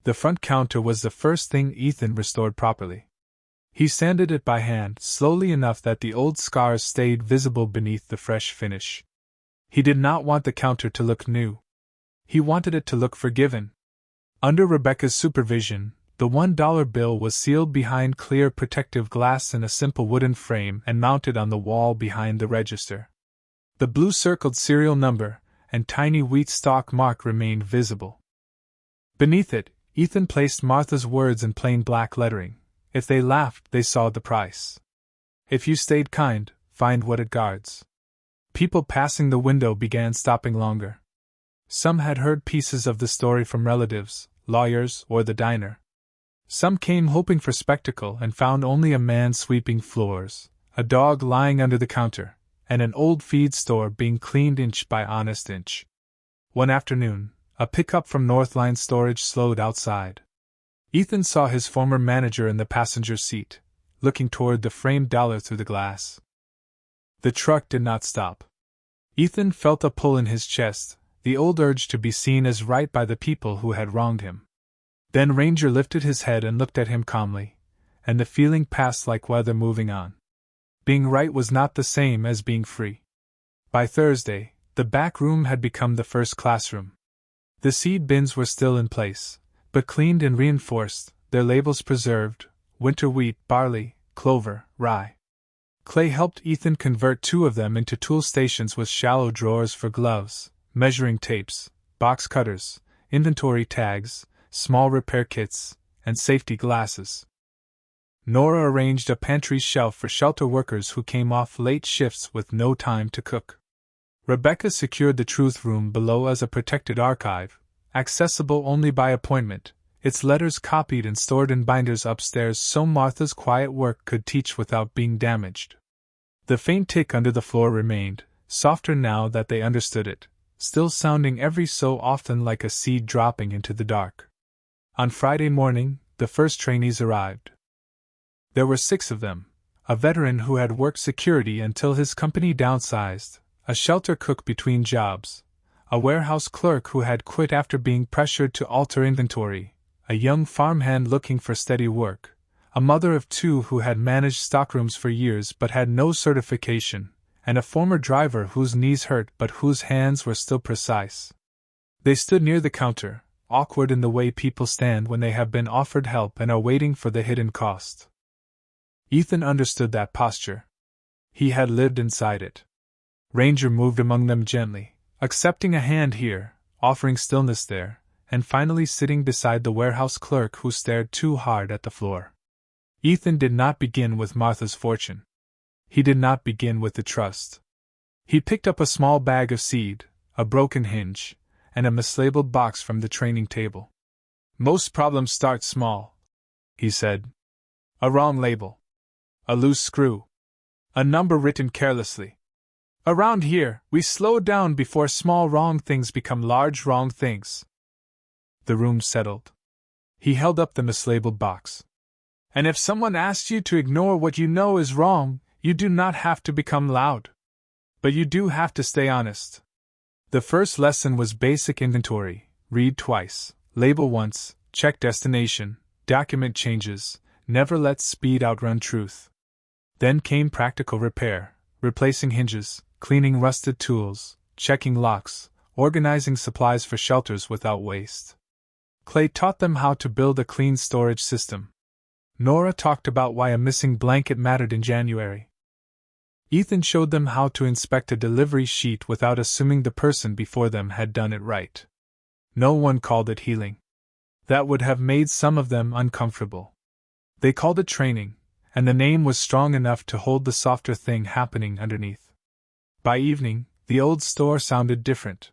The front counter was the first thing Ethan restored properly. He sanded it by hand, slowly enough that the old scars stayed visible beneath the fresh finish. He did not want the counter to look new. He wanted it to look forgiven. Under Rebecca's supervision, the $1 bill was sealed behind clear protective glass in a simple wooden frame and mounted on the wall behind the register. The blue circled serial number and tiny wheat stalk mark remained visible. Beneath it, Ethan placed Martha's words in plain black lettering. If they laughed, they saw the price. If you stayed kind, find what it guards. People passing the window began stopping longer. Some had heard pieces of the story from relatives, lawyers, or the diner. Some came hoping for spectacle and found only a man sweeping floors, a dog lying under the counter, and an old feed store being cleaned inch by honest inch. One afternoon, a pickup from Northline Storage slowed outside. Ethan saw his former manager in the passenger seat, looking toward the framed dollar through the glass. The truck did not stop. Ethan felt a pull in his chest, the old urge to be seen as right by the people who had wronged him. Then Ranger lifted his head and looked at him calmly, and the feeling passed like weather moving on. Being right was not the same as being free. By Thursday, the back room had become the first classroom. The seed bins were still in place, but cleaned and reinforced, their labels preserved: winter wheat, barley, clover, rye. Clay helped Ethan convert 2 of them into tool stations with shallow drawers for gloves, measuring tapes, box cutters, inventory tags, small repair kits, and safety glasses. Nora arranged a pantry shelf for shelter workers who came off late shifts with no time to cook. Rebecca secured the truth room below as a protected archive, accessible only by appointment, its letters copied and stored in binders upstairs so Martha's quiet work could teach without being damaged. The faint tick under the floor remained, softer now that they understood it, still sounding every so often like a seed dropping into the dark. On Friday morning, the first trainees arrived. There were 6 of them: a veteran who had worked security until his company downsized, a shelter cook between jobs, a warehouse clerk who had quit after being pressured to alter inventory, a young farmhand looking for steady work, a mother of 2 who had managed stockrooms for years but had no certification, and a former driver whose knees hurt but whose hands were still precise. They stood near the counter, awkward in the way people stand when they have been offered help and are waiting for the hidden cost. Ethan understood that posture. He had lived inside it. Ranger moved among them gently, accepting a hand here, offering stillness there, and finally sitting beside the warehouse clerk who stared too hard at the floor. Ethan did not begin with Martha's fortune. He did not begin with the trust. He picked up a small bag of seed, a broken hinge, and a mislabeled box from the training table. Most problems start small, he said. A wrong label. A loose screw. A number written carelessly. Around here, we slow down before small wrong things become large wrong things. The room settled. He held up the mislabeled box. And if someone asks you to ignore what you know is wrong, you do not have to become loud. But you do have to stay honest. The first lesson was basic inventory: read twice, label once, check destination, document changes, never let speed outrun truth. Then came practical repair, replacing hinges, cleaning rusted tools, checking locks, organizing supplies for shelters without waste. Clay taught them how to build a clean storage system. Nora talked about why a missing blanket mattered in January. Ethan showed them how to inspect a delivery sheet without assuming the person before them had done it right. No one called it healing. That would have made some of them uncomfortable. They called it training, and the name was strong enough to hold the softer thing happening underneath. By evening, the old store sounded different.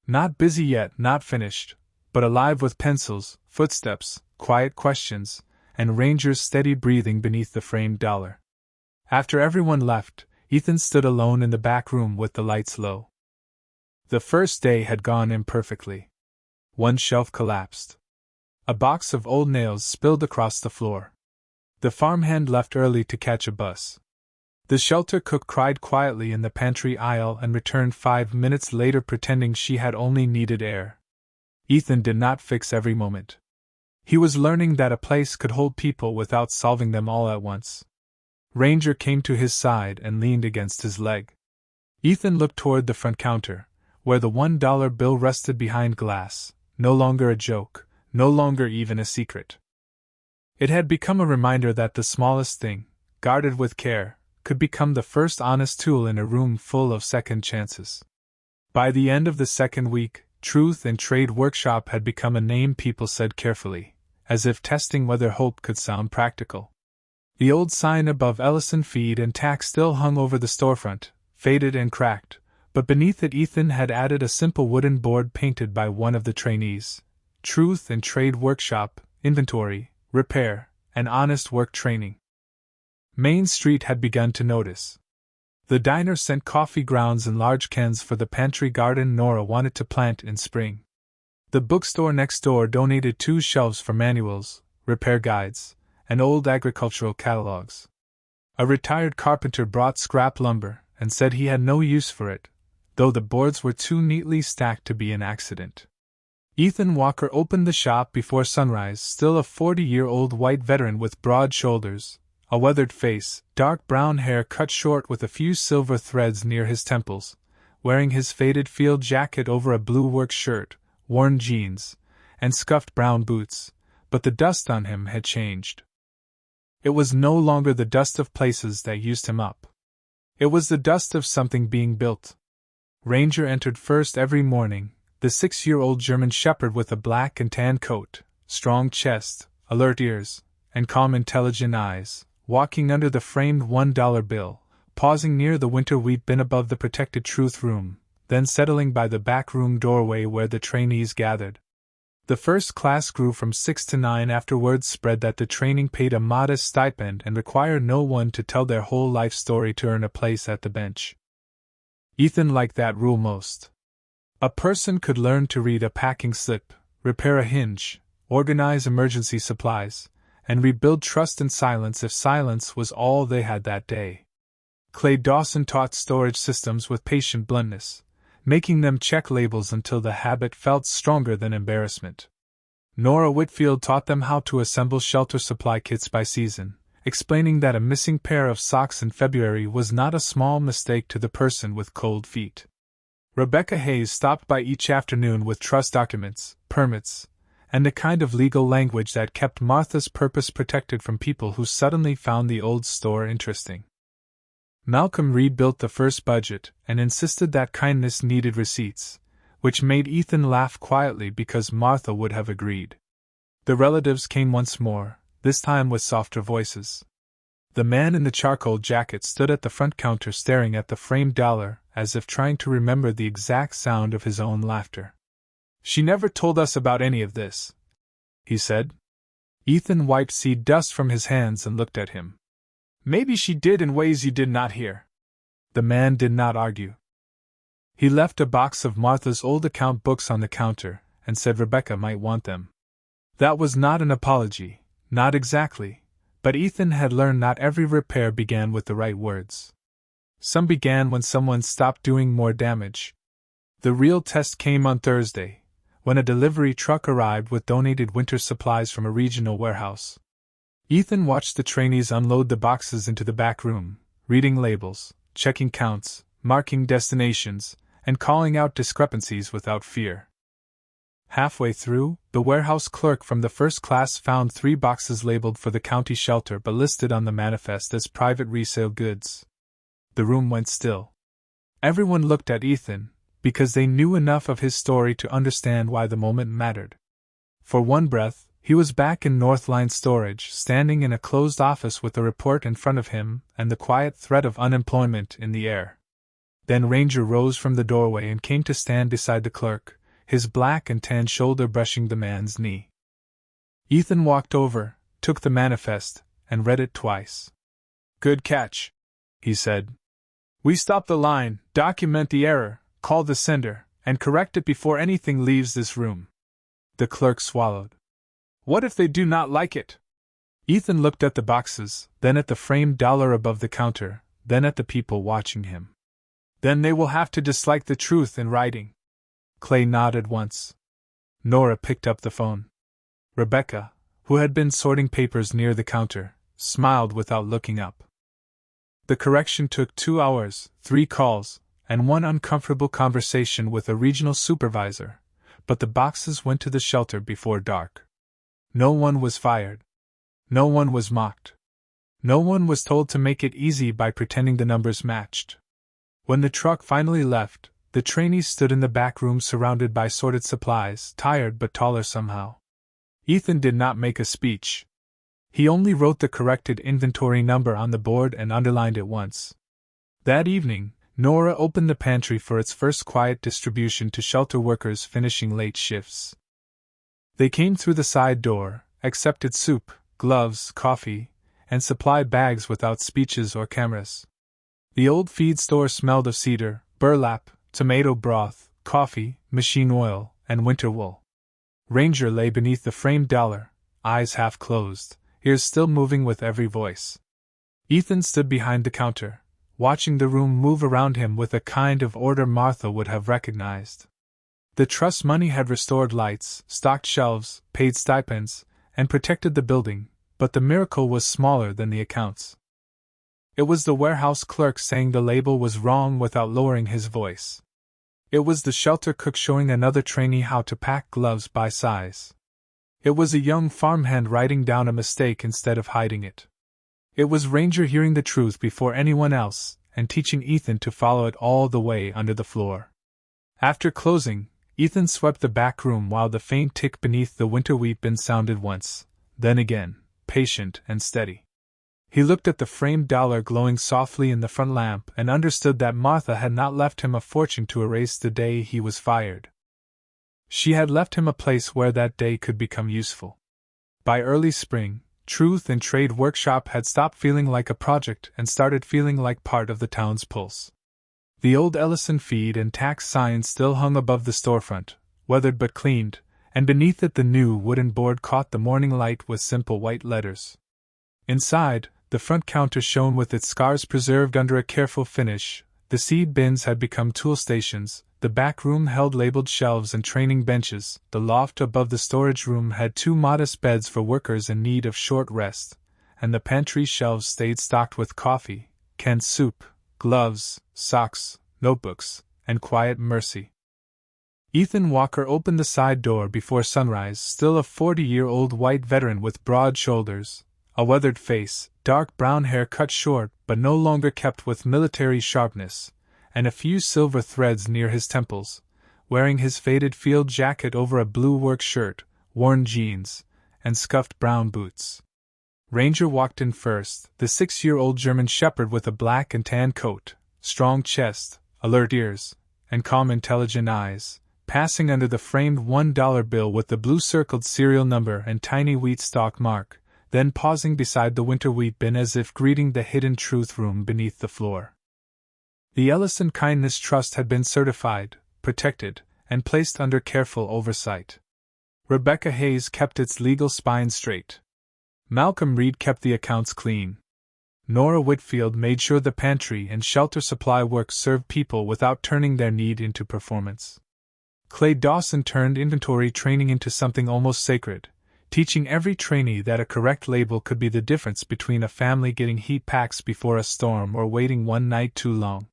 Not busy yet, not finished, but alive with pencils, footsteps, quiet questions, and Ranger's steady breathing beneath the framed dollar. After everyone left, Ethan stood alone in the back room with the lights low. The first day had gone imperfectly. One shelf collapsed. A box of old nails spilled across the floor. The farmhand left early to catch a bus. The shelter cook cried quietly in the pantry aisle and returned 5 minutes later pretending she had only needed air. Ethan did not fix every moment. He was learning that a place could hold people without solving them all at once. Ranger came to his side and leaned against his leg. Ethan looked toward the front counter, where the $1 bill rested behind glass, no longer a joke, no longer even a secret. It had become a reminder that the smallest thing, guarded with care, could become the first honest tool in a room full of second chances. By the end of the second week, Truth and Trade Workshop had become a name people said carefully, as if testing whether hope could sound practical. The old sign above Ellison Feed and Tack still hung over the storefront, faded and cracked, but beneath it Ethan had added a simple wooden board painted by one of the trainees: Truth and Trade Workshop, Inventory, Repair, and Honest Work Training. Main Street had begun to notice. The diner sent coffee grounds in large cans for the pantry garden Nora wanted to plant in spring. The bookstore next door donated 2 shelves for manuals, repair guides, and old agricultural catalogs. A retired carpenter brought scrap lumber and said he had no use for it, though the boards were too neatly stacked to be an accident. Ethan Walker opened the shop before sunrise, still a 40-year-old white veteran with broad shoulders, a weathered face, dark brown hair cut short with a few silver threads near his temples, wearing his faded field jacket over a blue work shirt, worn jeans, and scuffed brown boots, but the dust on him had changed. It was no longer the dust of places that used him up. It was the dust of something being built. Ranger entered first every morning, the 6-year-old German shepherd with a black and tan coat, strong chest, alert ears, and calm intelligent eyes, walking under the framed $1 bill, pausing near the winter wheat bin above the protected truth room, then settling by the back room doorway where the trainees gathered. The first class grew from 6 to 9 after word spread that the training paid a modest stipend and required no one to tell their whole life story to earn a place at the bench. Ethan liked that rule most. A person could learn to read a packing slip, repair a hinge, organize emergency supplies, and rebuild trust in silence if silence was all they had that day. Clay Dawson taught storage systems with patient bluntness, making them check labels until the habit felt stronger than embarrassment. Nora Whitfield taught them how to assemble shelter supply kits by season, explaining that a missing pair of socks in February was not a small mistake to the person with cold feet. Rebecca Hayes stopped by each afternoon with trust documents, permits, and the kind of legal language that kept Martha's purpose protected from people who suddenly found the old store interesting. Malcolm rebuilt the first budget and insisted that kindness needed receipts, which made Ethan laugh quietly because Martha would have agreed. The relatives came once more, this time with softer voices. The man in the charcoal jacket stood at the front counter staring at the framed dollar as if trying to remember the exact sound of his own laughter. "She never told us about any of this," he said. Ethan wiped seed dust from his hands and looked at him. "Maybe she did in ways you did not hear." The man did not argue. He left a box of Martha's old account books on the counter and said Rebecca might want them. That was not an apology, not exactly, but Ethan had learned not every repair began with the right words. Some began when someone stopped doing more damage. The real test came on Thursday, when a delivery truck arrived with donated winter supplies from a regional warehouse. Ethan watched the trainees unload the boxes into the back room, reading labels, checking counts, marking destinations, and calling out discrepancies without fear. Halfway through, the warehouse clerk from the first class found 3 boxes labeled for the county shelter but listed on the manifest as private resale goods. The room went still. Everyone looked at Ethan, because they knew enough of his story to understand why the moment mattered. For one breath, he was back in Northline storage, standing in a closed office with a report in front of him and the quiet threat of unemployment in the air. Then Ranger rose from the doorway and came to stand beside the clerk, his black and tan shoulder brushing the man's knee. Ethan walked over, took the manifest, and read it twice. "Good catch," he said. "We stop the line, document the error, call the sender, and correct it before anything leaves this room." The clerk swallowed. "What if they do not like it?" Ethan looked at the boxes, then at the framed dollar above the counter, then at the people watching him. "Then they will have to dislike the truth in writing." Clay nodded once. Nora picked up the phone. Rebecca, who had been sorting papers near the counter, smiled without looking up. The correction took 2 hours, 3 calls, and 1 uncomfortable conversation with a regional supervisor, but the boxes went to the shelter before dark. No one was fired. No one was mocked. No one was told to make it easy by pretending the numbers matched. When the truck finally left, the trainees stood in the back room surrounded by sorted supplies, tired but taller somehow. Ethan did not make a speech. He only wrote the corrected inventory number on the board and underlined it once. That evening, Nora opened the pantry for its first quiet distribution to shelter workers finishing late shifts. They came through the side door, accepted soup, gloves, coffee, and supply bags without speeches or cameras. The old feed store smelled of cedar, burlap, tomato broth, coffee, machine oil, and winter wool. Ranger lay beneath the framed dollar, eyes half closed, ears still moving with every voice. Ethan stood behind the counter, watching the room move around him with a kind of order Martha would have recognized. The trust money had restored lights, stocked shelves, paid stipends, and protected the building, but the miracle was smaller than the accounts. It was the warehouse clerk saying the label was wrong without lowering his voice. It was the shelter cook showing another trainee how to pack gloves by size. It was a young farmhand writing down a mistake instead of hiding it. It was Ranger hearing the truth before anyone else, and teaching Ethan to follow it all the way under the floor. After closing, Ethan swept the back room while the faint tick beneath the winter wheat bin sounded once, then again, patient and steady. He looked at the framed dollar glowing softly in the front lamp and understood that Martha had not left him a fortune to erase the day he was fired. She had left him a place where that day could become useful. By early spring, Truth and Trade Workshop had stopped feeling like a project and started feeling like part of the town's pulse. The old Ellison feed and tax sign still hung above the storefront, weathered but cleaned, and beneath it the new wooden board caught the morning light with simple white letters. Inside, the front counter shone with its scars preserved under a careful finish. The seed bins had become tool stations, the back room held labeled shelves and training benches, the loft above the storage room had 2 modest beds for workers in need of short rest, and the pantry shelves stayed stocked with coffee, canned soup, gloves, socks, notebooks, and quiet mercy. Ethan Walker opened the side door before sunrise, still a 40-year-old white veteran with broad shoulders, a weathered face, dark brown hair cut short but no longer kept with military sharpness, and a few silver threads near his temples, wearing his faded field jacket over a blue work shirt, worn jeans, and scuffed brown boots. Ranger walked in first, the 6-year-old German shepherd with a black and tan coat, strong chest, alert ears, and calm intelligent eyes, passing under the framed $1 bill with the blue-circled serial number and tiny wheat stalk mark, then pausing beside the winter wheat bin as if greeting the hidden truth room beneath the floor. The Ellison Kindness Trust had been certified, protected, and placed under careful oversight. Rebecca Hayes kept its legal spine straight. Malcolm Reed kept the accounts clean. Nora Whitfield made sure the pantry and shelter supply work served people without turning their need into performance. Clay Dawson turned inventory training into something almost sacred, teaching every trainee that a correct label could be the difference between a family getting heat packs before a storm or waiting one night too long.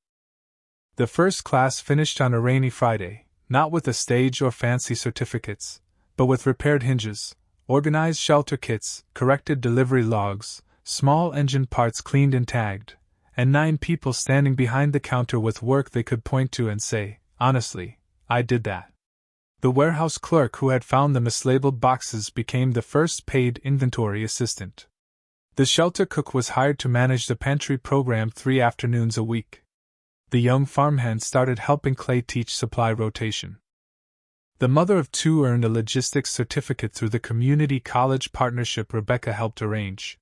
The first class finished on a rainy Friday, not with a stage or fancy certificates, but with repaired hinges, organized shelter kits, corrected delivery logs, small engine parts cleaned and tagged, and 9 people standing behind the counter with work they could point to and say, "Honestly, I did that." The warehouse clerk who had found the mislabeled boxes became the first paid inventory assistant. The shelter cook was hired to manage the pantry program 3 afternoons a week. The young farmhand started helping Clay teach supply rotation. The mother of 2 earned a logistics certificate through the community college partnership Rebecca helped arrange.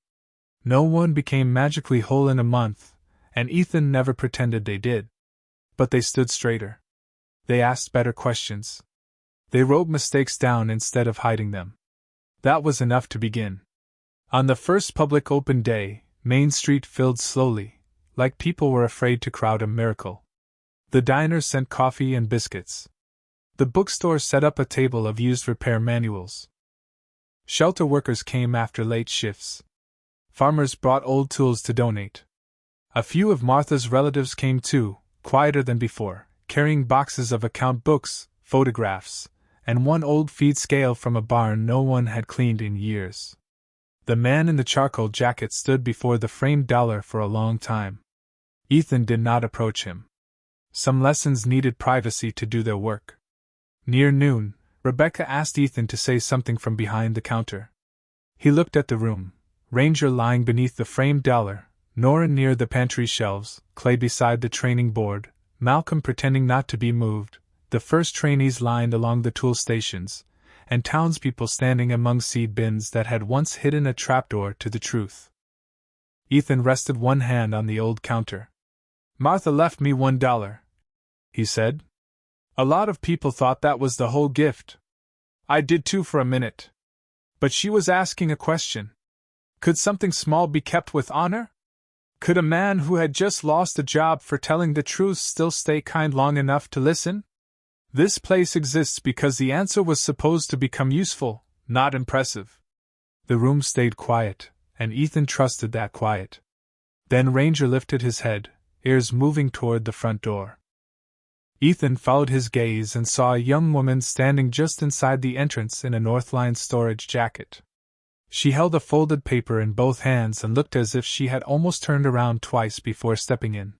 No one became magically whole in a month, and Ethan never pretended they did. But they stood straighter. They asked better questions. They wrote mistakes down instead of hiding them. That was enough to begin. On the first public open day, Main Street filled slowly, like people were afraid to crowd a miracle. The diners sent coffee and biscuits. The bookstore set up a table of used repair manuals. Shelter workers came after late shifts. Farmers brought old tools to donate. A few of Martha's relatives came too, quieter than before, carrying boxes of account books, photographs, and one old feed scale from a barn no one had cleaned in years. The man in the charcoal jacket stood before the framed dollar for a long time. Ethan did not approach him. Some lessons needed privacy to do their work. Near noon, Rebecca asked Ethan to say something from behind the counter. He looked at the room, Ranger lying beneath the framed dollar, Nora near the pantry shelves, Clay beside the training board, Malcolm pretending not to be moved, the first trainees lined along the tool stations, and townspeople standing among seed bins that had once hidden a trapdoor to the truth. Ethan rested one hand on the old counter. "Martha left me $1, he said. "A lot of people thought that was the whole gift. I did too for a minute. But she was asking a question. Could something small be kept with honor? Could a man who had just lost a job for telling the truth still stay kind long enough to listen? This place exists because the answer was supposed to become useful, not impressive." The room stayed quiet, and Ethan trusted that quiet. Then Ranger lifted his head, ears moving toward the front door. Ethan followed his gaze and saw a young woman standing just inside the entrance in a Northline storage jacket. She held a folded paper in both hands and looked as if she had almost turned around twice before stepping in.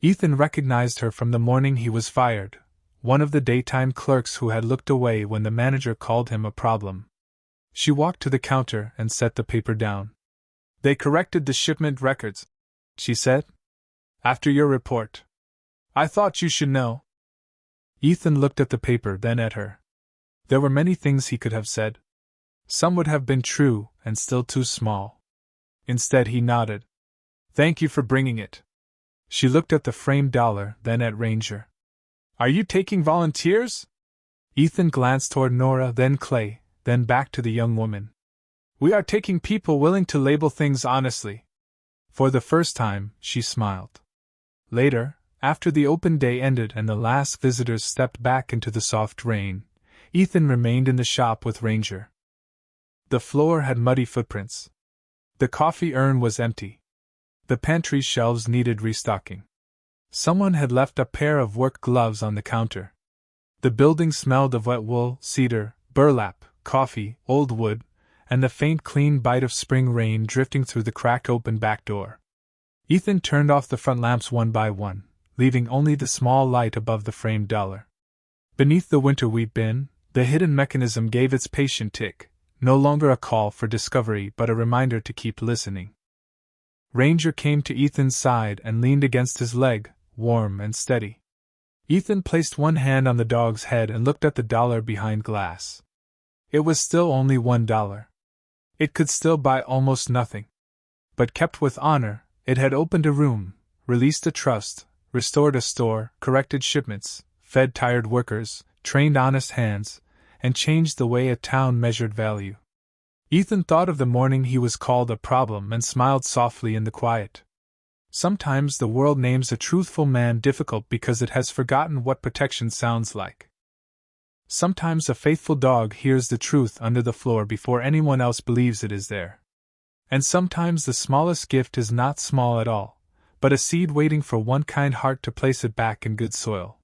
Ethan recognized her from the morning he was fired, one of the daytime clerks who had looked away when the manager called him a problem. She walked to the counter and set the paper down. "They corrected the shipment records," she said, "after your report. I thought you should know." Ethan looked at the paper, then at her. There were many things he could have said. Some would have been true and still too small. Instead, he nodded. "Thank you for bringing it." She looked at the framed dollar, then at Ranger. "Are you taking volunteers?" Ethan glanced toward Nora, then Clay, then back to the young woman. "We are taking people willing to label things honestly." For the first time, she smiled. Later, after the open day ended and the last visitors stepped back into the soft rain, Ethan remained in the shop with Ranger. The floor had muddy footprints. The coffee urn was empty. The pantry shelves needed restocking. Someone had left a pair of work gloves on the counter. The building smelled of wet wool, cedar, burlap, coffee, old wood, and the faint clean bite of spring rain drifting through the cracked open back door. Ethan turned off the front lamps one by one, leaving only the small light above the framed dollar. Beneath the winter wheat bin, the hidden mechanism gave its patient tick, no longer a call for discovery but a reminder to keep listening. Ranger came to Ethan's side and leaned against his leg, warm and steady. Ethan placed one hand on the dog's head and looked at the dollar behind glass. It was still only $1. It could still buy almost nothing. But kept with honor, it had opened a room, released a trust, restored a store, corrected shipments, fed tired workers, trained honest hands, and changed the way a town measured value. Ethan thought of the morning he was called a problem and smiled softly in the quiet. Sometimes the world names a truthful man difficult because it has forgotten what protection sounds like. Sometimes a faithful dog hears the truth under the floor before anyone else believes it is there. And sometimes the smallest gift is not small at all, but a seed waiting for one kind heart to place it back in good soil.